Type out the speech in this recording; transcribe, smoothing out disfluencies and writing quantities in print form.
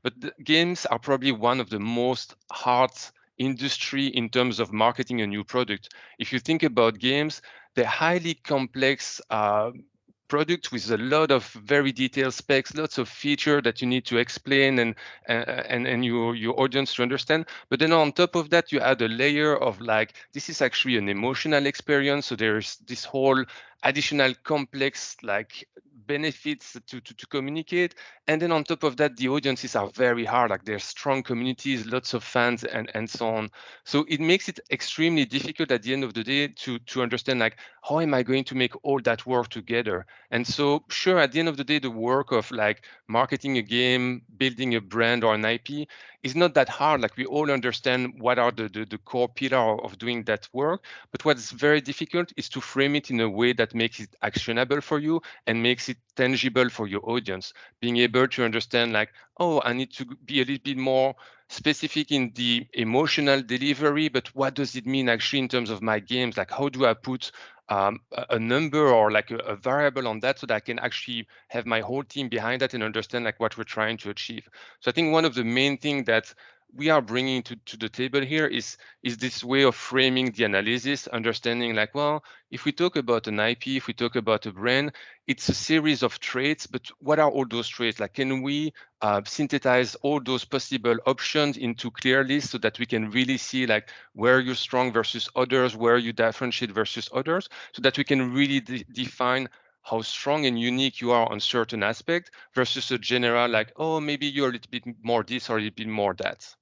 But the games are probably one of the most hard industry in terms of marketing a new product. If you think about games, they're highly complex product with a lot of very detailed specs, lots of feature that you need to explain and your audience to understand. But then on top of that, you add a layer of like, this is actually an emotional experience. So there's this whole additional complex like benefits to communicate. And then on top of that, the audiences are very hard, like there's strong communities, lots of fans and so on. So it makes it extremely difficult at the end of the day to understand like, how am I going to make all that work together? And so sure, at the end of the day, the work of like marketing a game, building a brand or an IP is not that hard. Like we all understand what are the core pillar of doing that work. But what's very difficult is to frame it in a way that makes it actionable for you and makes it tangible for your audience. Being able to understand like, oh, I need to be a little bit more specific in the emotional delivery, but what does it mean actually in terms of my games? Like, how do I put a number or like a variable on that so that I can actually have my whole team behind that and understand like what we're trying to achieve? So I think one of the main things that we are bringing to the table here is this way of framing the analysis, understanding like, well, if we talk about an IP, if we talk about a brand, it's a series of traits, but what are all those traits? Like, can we synthesize all those possible options into clear lists so that we can really see like where you're strong versus others, where you differentiate versus others, so that we can really define how strong and unique you are on certain aspect versus a general like, oh, maybe you're a little bit more this or a little bit more that.